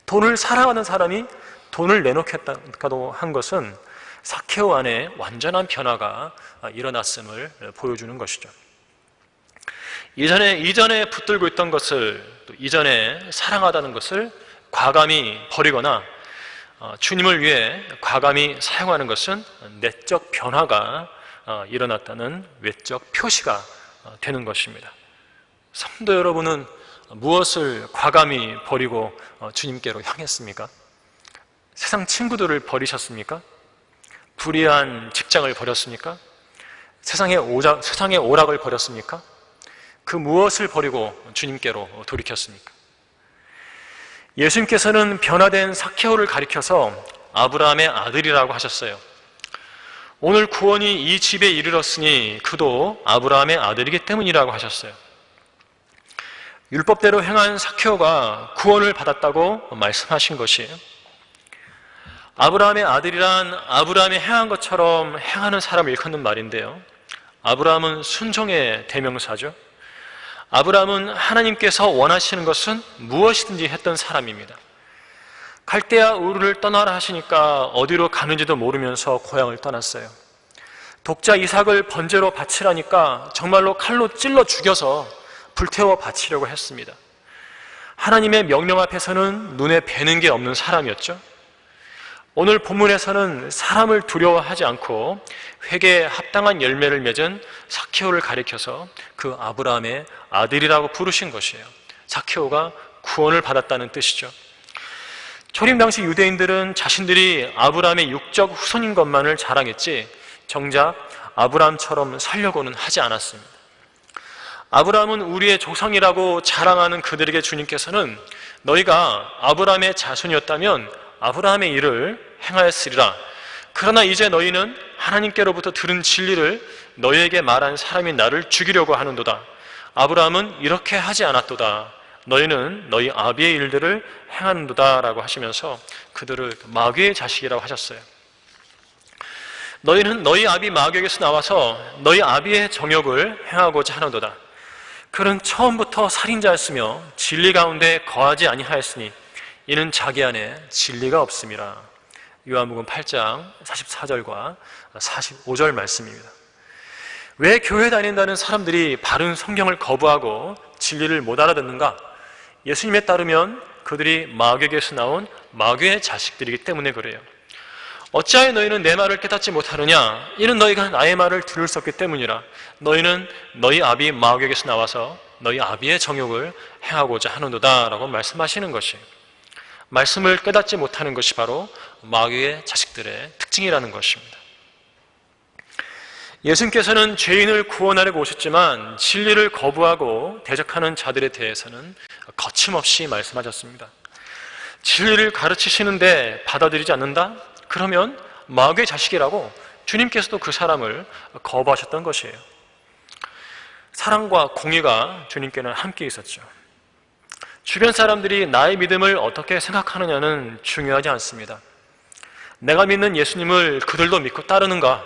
돈을 사랑하는 사람이 돈을 내놓겠다고 한 것은 삭개오 안에 완전한 변화가 일어났음을 보여주는 것이죠. 이전에 붙들고 있던 것을, 또 이전에 사랑하다는 것을 과감히 버리거나 주님을 위해 과감히 사용하는 것은 내적 변화가 일어났다는 외적 표시가 되는 것입니다. 성도 여러분은 무엇을 과감히 버리고 주님께로 향했습니까? 세상 친구들을 버리셨습니까? 불의한 직장을 버렸습니까? 세상의 오락을 버렸습니까? 그 무엇을 버리고 주님께로 돌이켰습니까? 예수님께서는 변화된 삭개오를 가리켜서 아브라함의 아들이라고 하셨어요. 오늘 구원이 이 집에 이르렀으니 그도 아브라함의 아들이기 때문이라고 하셨어요. 율법대로 행한 삭개오가 구원을 받았다고 말씀하신 것이에요. 아브라함의 아들이란 아브라함이 행한 것처럼 행하는 사람을 일컫는 말인데요. 아브라함은 순종의 대명사죠. 아브라함은 하나님께서 원하시는 것은 무엇이든지 했던 사람입니다. 갈대아 우르를 떠나라 하시니까 어디로 가는지도 모르면서 고향을 떠났어요. 독자 이삭을 번제로 바치라니까 정말로 칼로 찔러 죽여서 불태워 바치려고 했습니다. 하나님의 명령 앞에서는 눈에 뵈는 게 없는 사람이었죠. 오늘 본문에서는 사람을 두려워하지 않고 회개에 합당한 열매를 맺은 삭개오를 가리켜서 그 아브라함의 아들이라고 부르신 것이에요. 삭개오가 구원을 받았다는 뜻이죠. 초림 당시 유대인들은 자신들이 아브라함의 육적 후손인 것만을 자랑했지 정작 아브라함처럼 살려고는 하지 않았습니다. 아브라함은 우리의 조상이라고 자랑하는 그들에게 주님께서는 너희가 아브라함의 자손이었다면 아브라함의 일을 행하였으리라. 그러나 이제 너희는 하나님께로부터 들은 진리를 너희에게 말한 사람이 나를 죽이려고 하는도다. 아브라함은 이렇게 하지 않았도다. 너희는 너희 아비의 일들을 행하는도다 라고 하시면서 그들을 마귀의 자식이라고 하셨어요. 너희는 너희 아비 마귀에게서 나와서 너희 아비의 정욕을 행하고자 하는도다. 그는 처음부터 살인자였으며 진리 가운데 거하지 아니하였으니 이는 자기 안에 진리가 없음이라. 요한복음 8장 44절과 45절 말씀입니다. 왜 교회 다닌다는 사람들이 바른 성경을 거부하고 진리를 못 알아듣는가? 예수님에 따르면 그들이 마귀에게서 나온 마귀의 자식들이기 때문에 그래요. 어찌하여 너희는 내 말을 깨닫지 못하느냐? 이는 너희가 나의 말을 들을 수 없기 때문이라. 너희는 너희 아비 마귀에게서 나와서 너희 아비의 정욕을 행하고자 하는도다 라고 말씀하시는 것이에요. 말씀을 깨닫지 못하는 것이 바로 마귀의 자식들의 특징이라는 것입니다. 예수님께서는 죄인을 구원하려고 오셨지만 진리를 거부하고 대적하는 자들에 대해서는 거침없이 말씀하셨습니다. 진리를 가르치시는데 받아들이지 않는다? 그러면 마귀의 자식이라고 주님께서도 그 사람을 거부하셨던 것이에요. 사랑과 공의가 주님께는 함께 있었죠. 주변 사람들이 나의 믿음을 어떻게 생각하느냐는 중요하지 않습니다. 내가 믿는 예수님을 그들도 믿고 따르는가?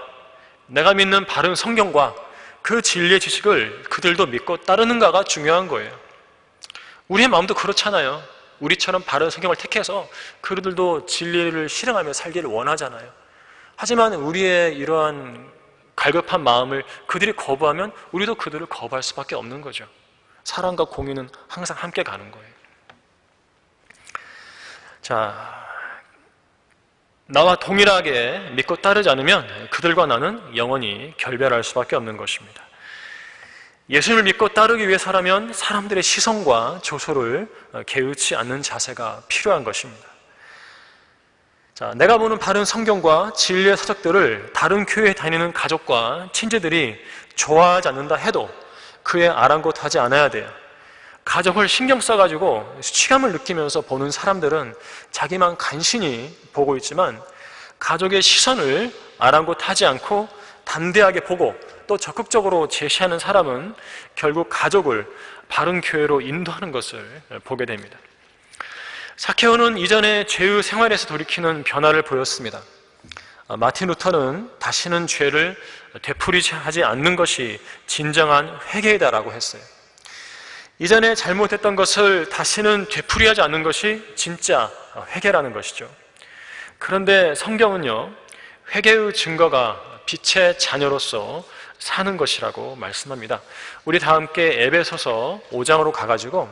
내가 믿는 바른 성경과 그 진리의 지식을 그들도 믿고 따르는가가 중요한 거예요. 우리의 마음도 그렇잖아요. 우리처럼 바른 성경을 택해서 그들도 진리를 실행하며 살기를 원하잖아요. 하지만 우리의 이러한 갈급한 마음을 그들이 거부하면 우리도 그들을 거부할 수밖에 없는 거죠. 사랑과 공의는 항상 함께 가는 거예요. 자, 나와 동일하게 믿고 따르지 않으면 그들과 나는 영원히 결별할 수밖에 없는 것입니다. 예수님을 믿고 따르기 위해서라면 사람들의 시선과 조소를 게으르지 않는 자세가 필요한 것입니다. 자, 내가 보는 바른 성경과 진리의 서적들을 다른 교회에 다니는 가족과 친지들이 좋아하지 않는다 해도 그에 아랑곳하지 않아야 돼요. 가족을 신경 써가지고 수치감을 느끼면서 보는 사람들은 자기만 간신히 보고 있지만 가족의 시선을 아랑곳하지 않고 담대하게 보고 또 적극적으로 제시하는 사람은 결국 가족을 바른 교회로 인도하는 것을 보게 됩니다. 삭개오는 이전에 죄의 생활에서 돌이키는 변화를 보였습니다. 마틴 루터는 다시는 죄를 되풀이하지 않는 것이 진정한 회개이다라고 했어요. 이전에 잘못했던 것을 다시는 되풀이하지 않는 것이 진짜 회개라는 것이죠. 그런데 성경은요, 회개의 증거가 빛의 자녀로서 사는 것이라고 말씀합니다. 우리 다 함께 에베소서 5장으로 가가지고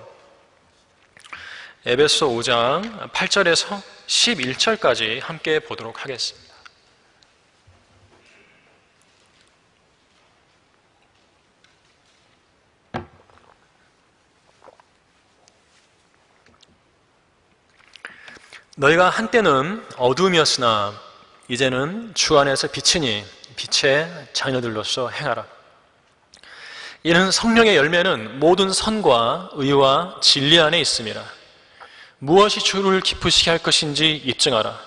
에베소 5장 8절에서 11절까지 함께 보도록 하겠습니다. 너희가 한때는 어두움이었으나 이제는 주 안에서 빛이니 빛의 자녀들로서 행하라. 이는 성령의 열매는 모든 선과 의와 진리 안에 있음이라. 무엇이 주를 기쁘시게 할 것인지 입증하라.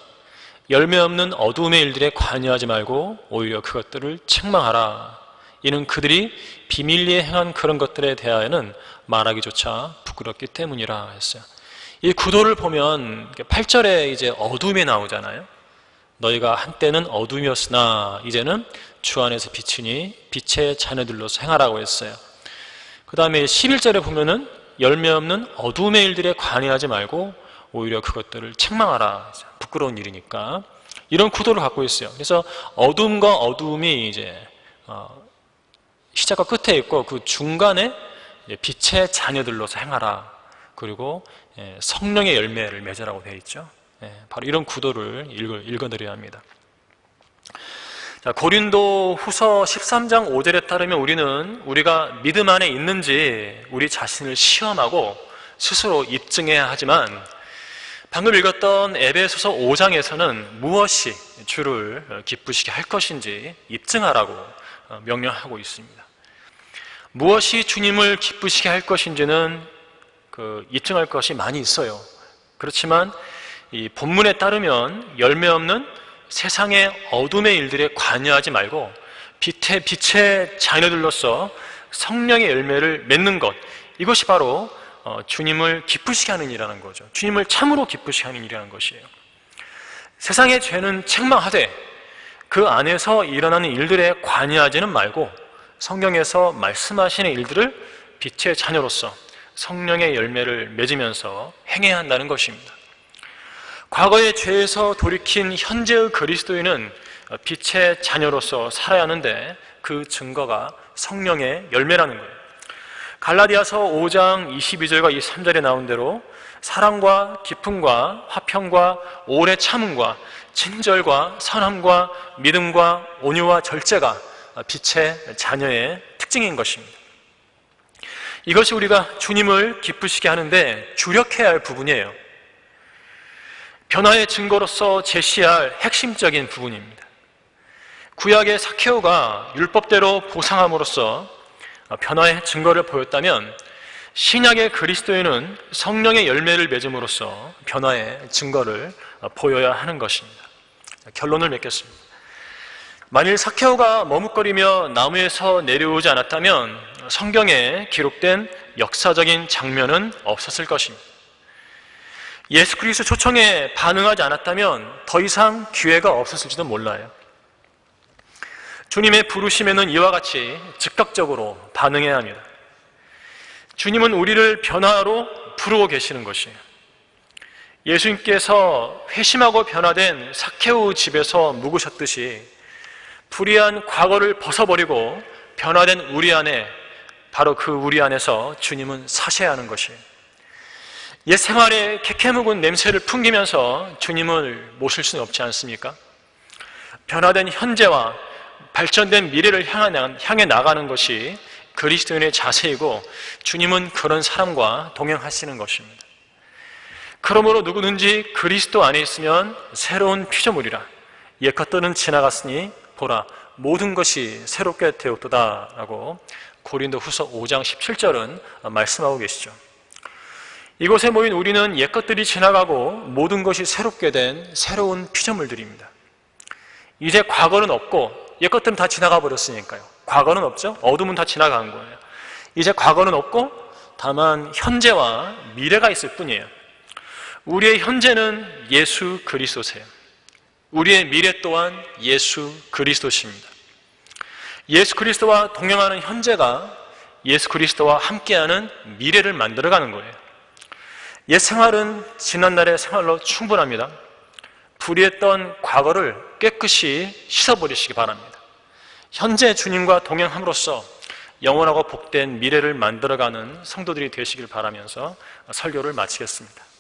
열매 없는 어두움의 일들에 관여하지 말고 오히려 그것들을 책망하라. 이는 그들이 비밀리에 행한 그런 것들에 대하여는 말하기조차 부끄럽기 때문이라 했어요. 이 구도를 보면 8절에 이제 어둠이 나오잖아요. 너희가 한때는 어둠이었으나 이제는 주 안에서 빛이니 빛의 자녀들로서 행하라고 했어요. 그 다음에 11절에 보면은 열매 없는 어둠의 일들에 관여하지 말고 오히려 그것들을 책망하라. 부끄러운 일이니까. 이런 구도를 갖고 있어요. 그래서 어둠과 어둠이 이제 시작과 끝에 있고 그 중간에 빛의 자녀들로서 행하라. 그리고 성령의 열매를 맺으라고 되어 있죠. 바로 이런 구도를 읽어드려야 합니다. 자, 고린도 후서 13장 5절에 따르면 우리가 믿음 안에 있는지 우리 자신을 시험하고 스스로 입증해야 하지만 방금 읽었던 에베소서 5장에서는 무엇이 주를 기쁘시게 할 것인지 입증하라고 명령하고 있습니다. 무엇이 주님을 기쁘시게 할 것인지는 입증할 것이 많이 있어요. 그렇지만 이 본문에 따르면 열매 없는 세상의 어둠의 일들에 관여하지 말고 빛의 자녀들로서 성령의 열매를 맺는 것, 이것이 바로 주님을 기쁘시게 하는 일이라는 거죠. 주님을 참으로 기쁘시게 하는 일이라는 것이에요. 세상의 죄는 책망하되 그 안에서 일어나는 일들에 관여하지는 말고 성경에서 말씀하시는 일들을 빛의 자녀로서 성령의 열매를 맺으면서 행해야 한다는 것입니다. 과거의 죄에서 돌이킨 현재의 그리스도인은 빛의 자녀로서 살아야 하는데 그 증거가 성령의 열매라는 거예요. 갈라디아서 5장 22절과 23절에 나온 대로 사랑과 기쁨과 화평과 오래 참음과 친절과 선함과 믿음과 온유와 절제가 빛의 자녀의 특징인 것입니다. 이것이 우리가 주님을 기쁘시게 하는데 주력해야 할 부분이에요. 변화의 증거로서 제시할 핵심적인 부분입니다. 구약의 삭케오가 율법대로 보상함으로써 변화의 증거를 보였다면 신약의 그리스도인은 성령의 열매를 맺음으로써 변화의 증거를 보여야 하는 것입니다. 결론을 맺겠습니다. 만일 삭케오가 머뭇거리며 나무에서 내려오지 않았다면 성경에 기록된 역사적인 장면은 없었을 것입니다. 예수 그리스도 초청에 반응하지 않았다면 더 이상 기회가 없었을지도 몰라요. 주님의 부르심에는 이와 같이 즉각적으로 반응해야 합니다. 주님은 우리를 변화로 부르고 계시는 것이에요. 예수님께서 회심하고 변화된 삭케오 집에서 묵으셨듯이 불의한 과거를 벗어버리고 변화된 우리 안에, 바로 그 우리 안에서 주님은 사셔야 하는 것이에요. 옛 생활에 캐캐묵은 냄새를 풍기면서 주님을 모실 수는 없지 않습니까? 변화된 현재와 발전된 미래를 향해 나가는 것이 그리스도인의 자세이고 주님은 그런 사람과 동행하시는 것입니다. 그러므로 누구든지 그리스도 안에 있으면 새로운 피조물이라 옛 것들은 지나갔으니 보라 모든 것이 새롭게 되었도다 라고 고린도후서 5장 17절은 말씀하고 계시죠. 이곳에 모인 우리는 옛 것들이 지나가고 모든 것이 새롭게 된 새로운 피조물들입니다. 이제 과거는 없고 옛 것들은 다 지나가 버렸으니까요. 과거는 없죠. 어둠은 다 지나간 거예요. 이제 과거는 없고 다만 현재와 미래가 있을 뿐이에요. 우리의 현재는 예수 그리스도세요. 우리의 미래 또한 예수 그리스도십니다. 예수 그리스도와 동행하는 현재가 예수 그리스도와 함께하는 미래를 만들어가는 거예요. 옛 생활은 지난날의 생활로 충분합니다. 불의했던 과거를 깨끗이 씻어버리시기 바랍니다. 현재 주님과 동행함으로써 영원하고 복된 미래를 만들어가는 성도들이 되시길 바라면서 설교를 마치겠습니다.